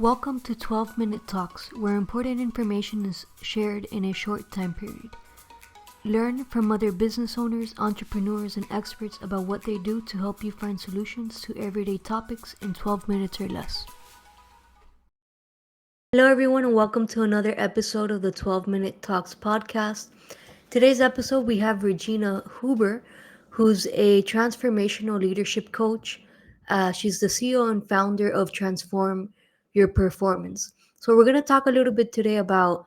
Welcome to 12-Minute Talks, where important information is shared in a short time period. Learn from other business owners, entrepreneurs, and experts about what they do to help you find solutions to everyday topics in 12 minutes or less. Hello, everyone, and welcome to another episode of the 12-Minute Talks podcast. Today's episode, we have Regina Huber, who's a transformational leadership coach. She's the CEO and founder of Transform Your Performance. So, we're going to talk a little bit today about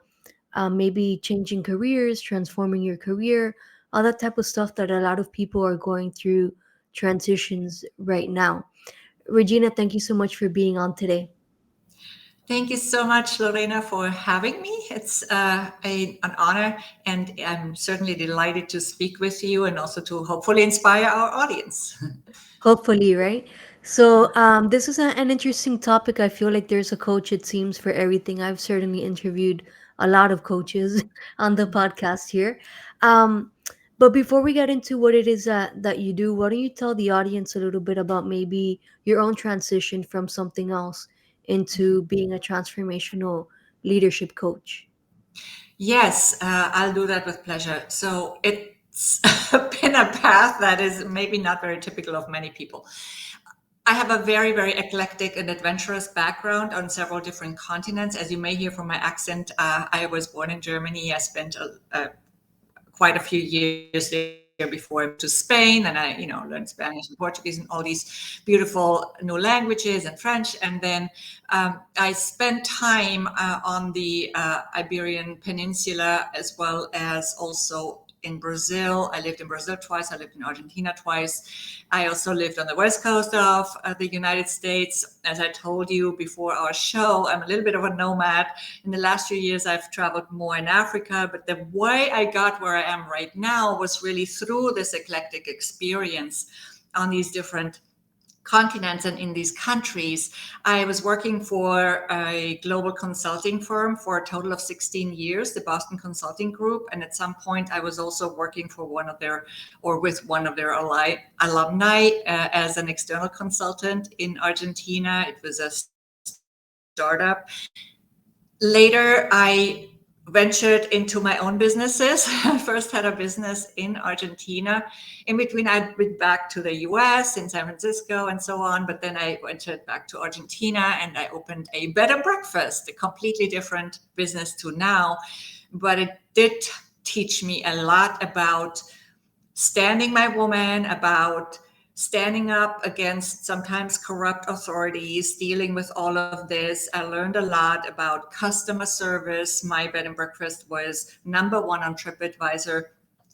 maybe changing careers, transforming your career, all that type of stuff that a lot of people are going through transitions right now. Regina, thank you so much for being on today. Thank you so much, Lorena, for having me. It's an honor, and I'm certainly delighted to speak with you and also to hopefully inspire our audience. Hopefully, right? So, this is an interesting topic. I feel like there's a coach, it seems, for everything. I've certainly interviewed a lot of coaches on the podcast here. Um, but before we get into what it is that you do, why don't you tell the audience a little bit about maybe your own transition from something else into being a transformational leadership coach? Yes, I'll do that with pleasure. So it's been a path that is maybe not very typical of many people. I have a very, very eclectic and adventurous background on several different continents. As you may hear from my accent, I was born in Germany. I spent quite a few years there before I moved to Spain, and I, learned Spanish and Portuguese and all these beautiful new languages and French. And then I spent time on the Iberian Peninsula as well as also in Brazil. I lived in Brazil twice. I lived in Argentina twice. I also lived on the west coast of the United States. As I told you before our show, I'm a little bit of a nomad. In the last few years, I've traveled more in Africa, but the way I got where I am right now was really through this eclectic experience on these different continents and in these countries. I was working for a global consulting firm for a total of 16 years, the Boston Consulting Group. And at some point, I was also working for with one of their alumni as an external consultant in Argentina. It was a startup. Later, I ventured into my own businesses. I first had a business in Argentina. In between, I went back to the US in San Francisco and so on. But then I ventured back to Argentina and I opened a bed and breakfast, a completely different business to now. But it did teach me a lot about standing my woman, about standing up against sometimes corrupt authorities, dealing with all of this. I learned a lot about customer service. My bed and breakfast was number one on TripAdvisor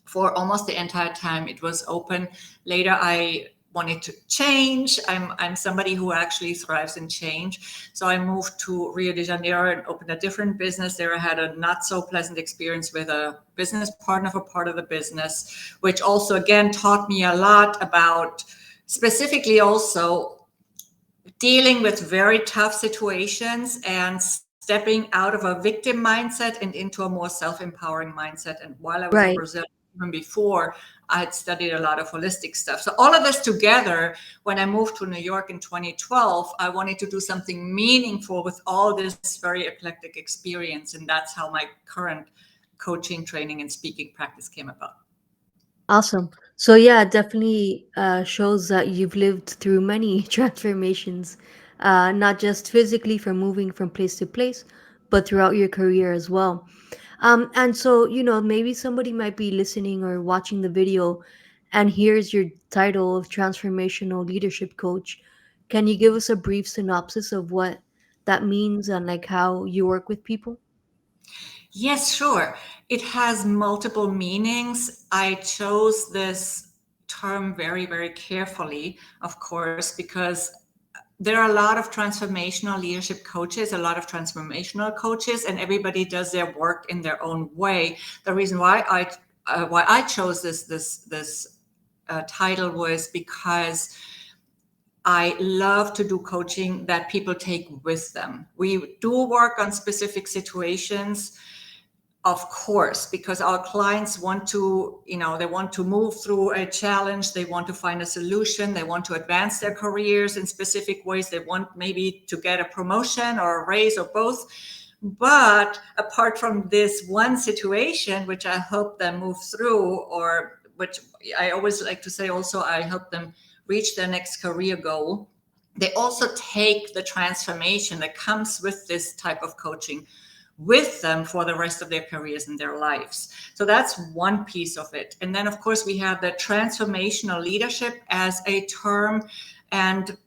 for almost the entire time it was open. Later, I wanted to change. I'm somebody who actually thrives in change. So I moved to Rio de Janeiro and opened a different business there. I had a not so pleasant experience with a business partner for part of the business, which also again taught me a lot about specifically also dealing with very tough situations and stepping out of a victim mindset and into a more self-empowering mindset. And while I was in Right. Brazil, even before, I had studied a lot of holistic stuff. So all of this together, when I moved to New York in 2012, I wanted to do something meaningful with all this very eclectic experience. And that's how my current coaching, training, and speaking practice came about. Awesome. So yeah, it definitely shows that you've lived through many transformations, not just physically from moving from place to place, but throughout your career as well. And so, maybe somebody might be listening or watching the video and here's your title of transformational leadership coach. Can you give us a brief synopsis of what that means and like how you work with people? Yes, sure. It has multiple meanings. I chose this term very, very carefully, of course, because there are a lot of transformational leadership coaches, a lot of transformational coaches, and everybody does their work in their own way. The reason why I chose this title was because I love to do coaching that people take with them. We do work on specific situations, Of course, because our clients want to, they want to move through a challenge, they want to find a solution, they want to advance their careers in specific ways, they want maybe to get a promotion or a raise or both. But apart from this one situation, which I help them move through, or which I always like to say also, I help them reach their next career goal, they also take the transformation that comes with this type of coaching with them for the rest of their careers and their lives. So that's one piece of it. And then, of course, we have the transformational leadership as a term. And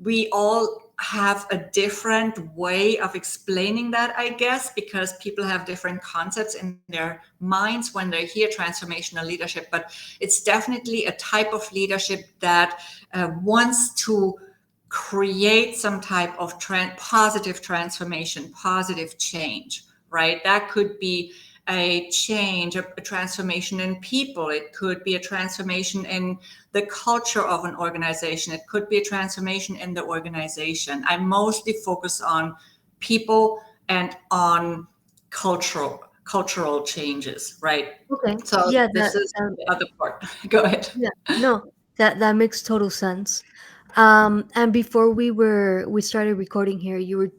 we all have a different way of explaining that, I guess, because people have different concepts in their minds when they hear transformational leadership. But it's definitely a type of leadership that wants to create some type of positive transformation, positive change, right? That could be a change, a transformation in people. It could be a transformation in the culture of an organization. It could be a transformation in the organization. I mostly focus on people and on cultural changes, right? Okay. So Yeah, this is that the other part. Go ahead. yeah. No, that makes total sense. And before we started recording here, you were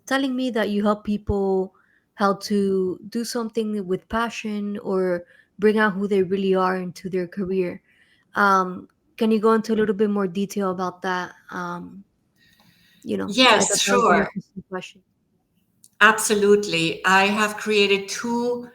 telling me that you help people how to do something with passion or bring out who they really are into their career. Can you go into a little bit more detail about that? I Yes, thought that was an sure. interesting question. Absolutely. I have created two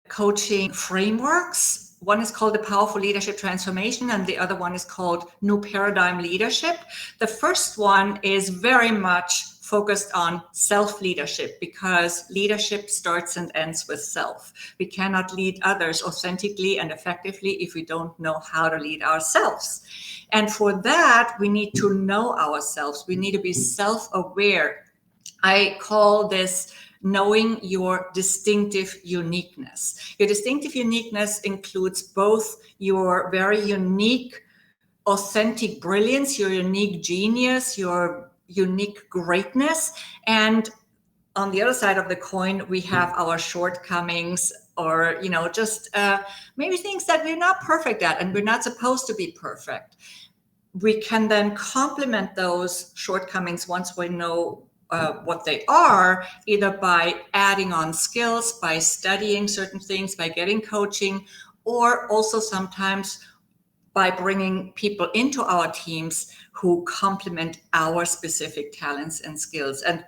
coaching frameworks. One is called the Powerful Leadership Transformation, and the other one is called New Paradigm Leadership. The first one is very much focused on self leadership because leadership starts and ends with self. We cannot lead others authentically and effectively if we don't know how to lead ourselves. And for that, we need to know ourselves, we need to be self aware. I call this knowing your distinctive uniqueness. Your distinctive uniqueness includes both your very unique, authentic brilliance, your unique genius, your unique greatness. And on the other side of the coin, we have our shortcomings or, just maybe things that we're not perfect at and we're not supposed to be perfect. We can then complement those shortcomings once we know what they are, either by adding on skills, by studying certain things, by getting coaching, or also sometimes by bringing people into our teams who complement our specific talents and skills. And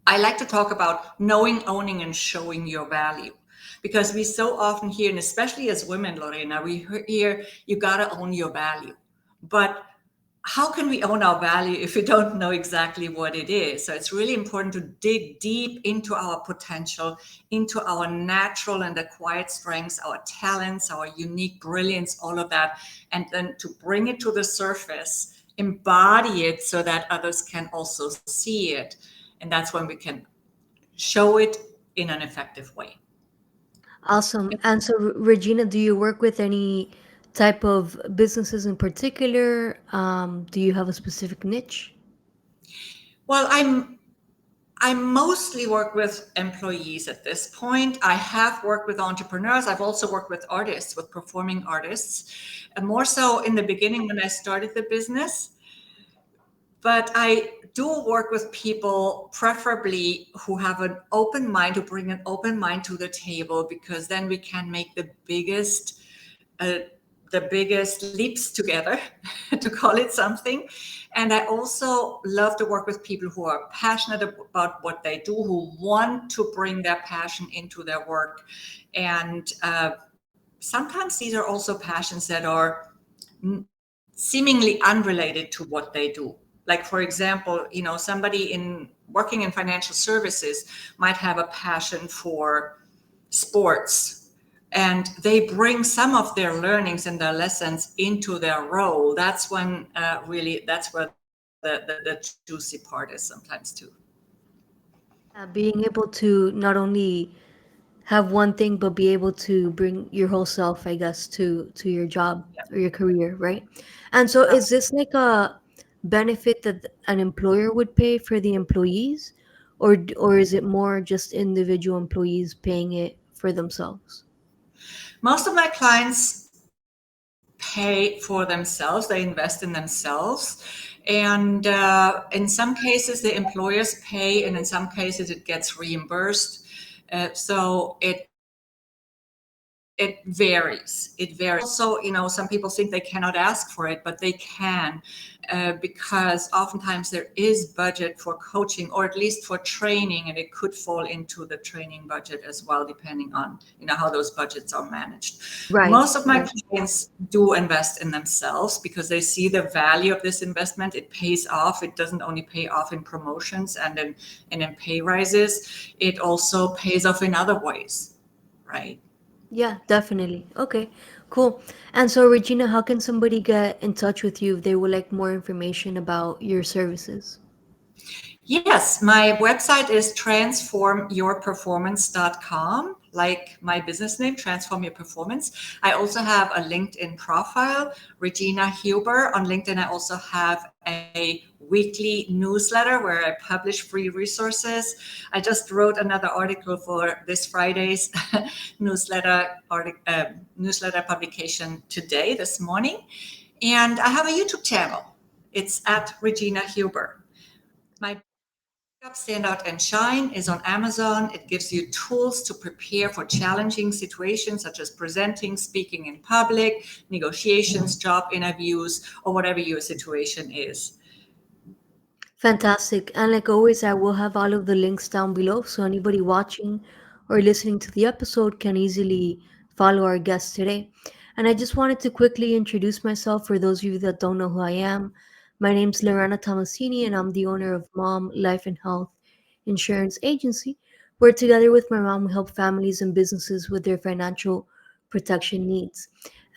I like to talk about knowing, owning, and showing your value. Because we so often hear, and especially as women, Lorena, we hear you got to own your value. But how can we own our value if we don't know exactly what it is? So it's really important to dig deep into our potential, into our natural and acquired strengths, our talents, our unique brilliance, all of that, and then to bring it to the surface, embody it so that others can also see it. And that's when we can show it in an effective way. Awesome. And so, Regina, do you work with any type of businesses in particular? Do you have a specific niche? Well, I mostly work with employees at this point. I have worked with entrepreneurs. I've also worked with artists, with performing artists, and more so in the beginning when I started the business. But I do work with people, preferably who have an open mind, who bring an open mind to the table, because then we can make uh, the biggest leaps together, to call it something. And I also love to work with people who are passionate about what they do, who want to bring their passion into their work. And sometimes these are also passions that are seemingly unrelated to what they do. Like, for example, somebody in working in financial services might have a passion for sports, and they bring some of their learnings and their lessons into their role. That's when really that's where the juicy part is sometimes too. Yeah, being able to not only have one thing, but be able to bring your whole self, I guess, to your job Yeah, or your career, right? And so, is absolutely. this like a benefit that an employer would pay for the employees, or is it more just individual employees paying it for themselves? Most of my clients pay for themselves, they invest in themselves. And in some cases, the employers pay, and in some cases, it gets reimbursed. So it varies. It varies. Also, some people think they cannot ask for it, but they can, because oftentimes there is budget for coaching, or at least for training, and it could fall into the training budget as well, depending on how those budgets are managed. Right. Most of my clients do invest in themselves because they see the value of this investment. It pays off. It doesn't only pay off in promotions and in pay rises. It also pays off in other ways, right? Yeah, definitely. Okay, cool. And so, Regina, how can somebody get in touch with you if they would like more information about your services? Yes, my website is transformyourperformance.com, like my business name, Transform Your Performance. I also have a LinkedIn profile, Regina Huber. On LinkedIn, I also have a weekly newsletter where I publish free resources. I just wrote another article for this Friday's newsletter publication today, this morning. And I have a YouTube channel. It's at Regina Huber. My Stand Out and Shine is on Amazon. It gives you tools to prepare for challenging situations such as presenting, speaking in public, negotiations, job interviews, or whatever your situation is. Fantastic. And like always, I will have all of the links down below so anybody watching or listening to the episode can easily follow our guest today. And I just wanted to quickly introduce myself for those of you that don't know who I am. My name's Lorena Tomasini, and I'm the owner of Mom Life and Health Insurance Agency, where together with my mom, we help families and businesses with their financial protection needs.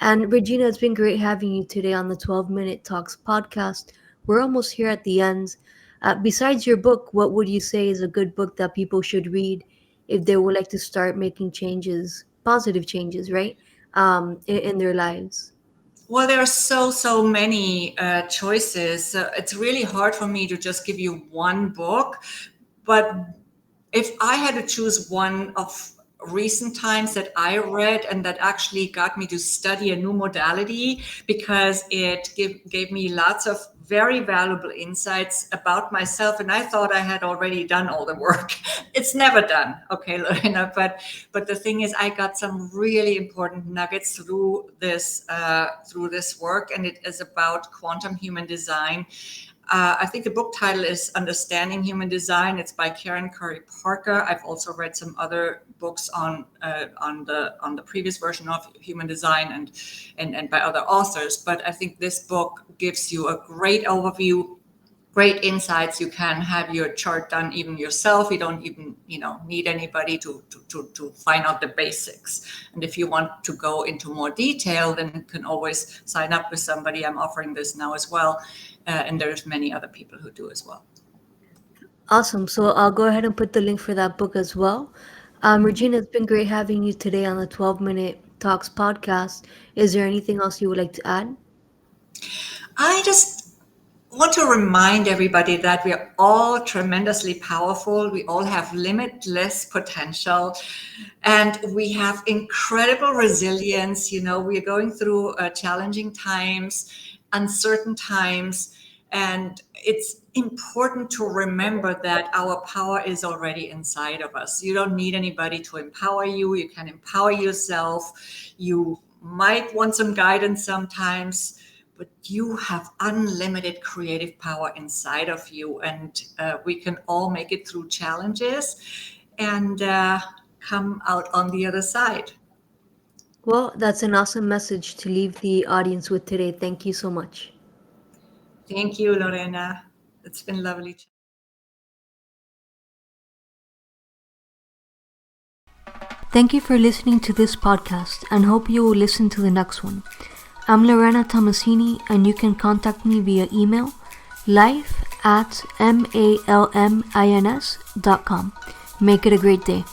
And Regina, it's been great having you today on the 12-Minute Talks podcast. We're almost here at the end. Besides your book, what would you say is a good book that people should read if they would like to start making changes, positive changes, right, in their lives? Well, there are so many choices. It's really hard for me to just give you one book, but if I had to choose one of recent times that I read and that actually got me to study a new modality because it gave me lots of very valuable insights about myself, and I thought I had already done all the work. It's never done, okay, Lorena, but the thing is I got some really important nuggets through this work, and it is about quantum human design. I think the book title is Understanding Human Design. It's by Karen Curry Parker. I've also read some other books on the previous version of Human Design and by other authors. But I think this book gives you a great overview, great insights. You can have your chart done even yourself. You don't even need anybody to find out the basics. And if you want to go into more detail, then you can always sign up with somebody. I'm offering this now as well. And there's many other people who do as well. Awesome. So I'll go ahead and put the link for that book as well. Regina, it's been great having you today on the 12-Minute Talks podcast. Is there anything else you would like to add? I just want to remind everybody that we are all tremendously powerful. We all have limitless potential, and we have incredible resilience. We are going through challenging times, uncertain times, and it's important to remember that our power is already inside of us. You don't need anybody to empower you. You can empower yourself. You might want some guidance sometimes, but you have unlimited creative power inside of you, and we can all make it through challenges and come out on the other side. Well, that's an awesome message to leave the audience with today. Thank you so much. Thank you, Lorena. It's been lovely. Thank you for listening to this podcast and hope you will listen to the next one. I'm Lorena Tomasini, and you can contact me via email life@malmins.com. Make it a great day.